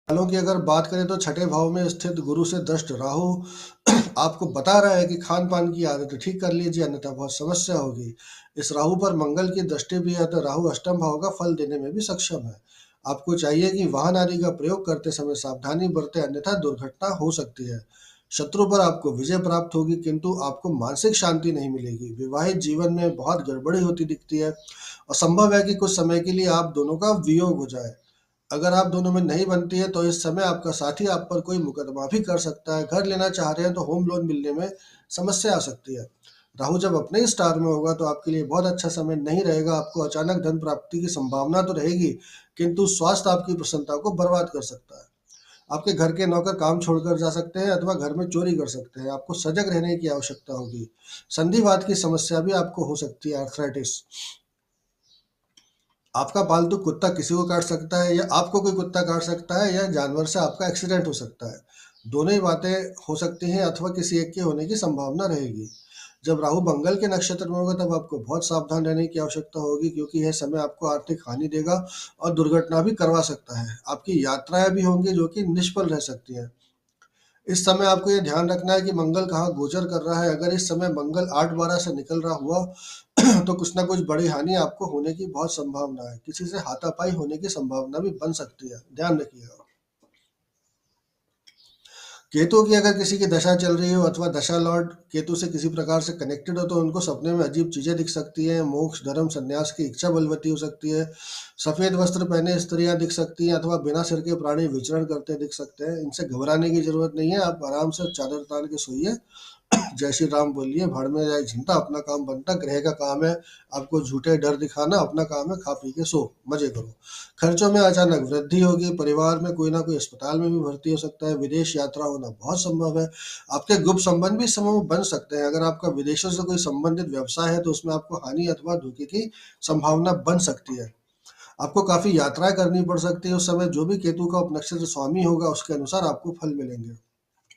हालांकि अगर बात करें तो छठे भाव में स्थित गुरु से दृष्ट राहु आपको बता रहा है कि खान पान की आदत ठीक कर लीजिए, अन्यथा बहुत समस्या होगी। इस राहु पर मंगल की दृष्टि भी है, तो राहु अष्टम भाव का फल देने में भी सक्षम है। आपको चाहिए कि वाहन आदि का प्रयोग करते समय सावधानी बरते, अन्यथा दुर्घटना हो सकती है। शत्रु पर आपको विजय प्राप्त होगी, किंतु आपको मानसिक शांति नहीं मिलेगी। विवाहित जीवन में बहुत गड़बड़ी होती दिखती है और संभव है कि कुछ समय के लिए आप दोनों का वियोग हो जाए। अगर आप दोनों में नहीं बनती है तो इस समय आपका साथी आप पर कोई मुकदमा भी कर सकता है। घर लेना चाह रहे हैं तो होम लोन मिलने में समस्या आ सकती है। राहु जब अपने ही स्टार में होगा तो आपके लिए बहुत अच्छा समय नहीं रहेगा। आपको अचानक धन प्राप्ति की संभावना तो रहेगी, किंतु स्वास्थ्य आपकी प्रसन्नता को बर्बाद कर सकता है। आपके घर के नौकर काम छोड़कर जा सकते हैं अथवा घर में चोरी कर सकते हैं। आपको सजग रहने की आवश्यकता होगी। संधिवात की समस्या भी आपको हो सकती है, आर्थराइटिस। आपका पालतू कुत्ता किसी को काट सकता है, या आपको कोई कुत्ता काट सकता है, या जानवर से आपका एक्सीडेंट हो सकता है। दोनों ही बातें हो सकती हैं अथवा किसी एक के होने की संभावना रहेगी। जब राहु मंगल के नक्षत्र में होगा तब आपको बहुत सावधान रहने की आवश्यकता होगी, क्योंकि यह समय आपको आर्थिक हानि देगा और दुर्घटना भी करवा सकता है। आपकी यात्राएं भी होंगी जो कि निष्फल रह सकती हैं। इस समय आपको ये ध्यान रखना है कि मंगल कहाँ गोचर कर रहा है। अगर इस समय मंगल 8-12 से निकल रहा हुआ तो कुछ ना कुछ बड़ी हानि आपको होने की बहुत संभावना है। किसी से हाथापाई होने की संभावना भी बन सकती है, ध्यान रखिएगा। केतु की अगर किसी की दशा चल रही हो अथवा दशा लॉर्ड केतु से किसी प्रकार से कनेक्टेड हो, तो उनको सपने में अजीब चीजें दिख सकती हैं। मोक्ष, धर्म, संन्यास की इच्छा बलवती हो सकती है। सफेद वस्त्र पहने स्त्रियां दिख सकती हैं अथवा बिना सिर के प्राणी विचरण करते दिख सकते हैं। इनसे घबराने की जरूरत नहीं है। आप आराम से चादर तान के सोइए, जय श्री राम बोलिए, भाड़ में जाए चिंता, अपना काम बनता। ग्रह का काम है आपको झूठे डर दिखाना, अपना काम है खा पी के सो, मजे करो। खर्चों में अचानक वृद्धि होगी। परिवार में कोई ना कोई अस्पताल में भी भर्ती हो सकता है। विदेश यात्रा होना बहुत संभव है। आपके गुप्त संबंध भी इस समय में बन सकते हैं। अगर आपका विदेशों से कोई संबंधित व्यवसाय है तो उसमें आपको हानि अथवा धोखे की संभावना बन सकती है। आपको काफी यात्राएं करनी पड़ सकती है उस समय। जो भी केतु का उपनक्षत्र स्वामी होगा उसके अनुसार आपको फल मिलेंगे।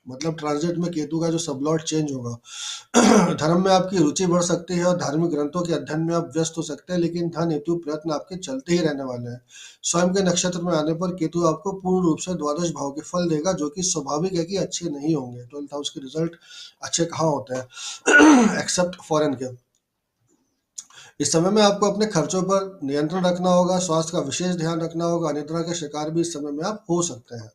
मतलब ट्रांजिट में केतु का जो सबलॉर्ड चेंज होगा। धर्म में आपकी रुचि बढ़ सकती है और धार्मिक ग्रंथों के अध्ययन में आप व्यस्त हो सकते हैं, लेकिन धन हेतु प्रयत्न आपके चलते ही रहने वाले हैं। स्वयं के नक्षत्र में आने पर केतु आपको पूर्ण रूप से द्वादश भाव के फल देगा, जो कि स्वाभाविक है कि अच्छे नहीं होंगे। 12th हाउस के रिजल्ट अच्छे कहाँ होते हैं एक्सेप्ट फॉरेन के। इस समय में आपको अपने खर्चों पर नियंत्रण रखना होगा। स्वास्थ्य का विशेष ध्यान रखना होगा। अनिद्रा के शिकार भी इस समय में आप हो सकते हैं।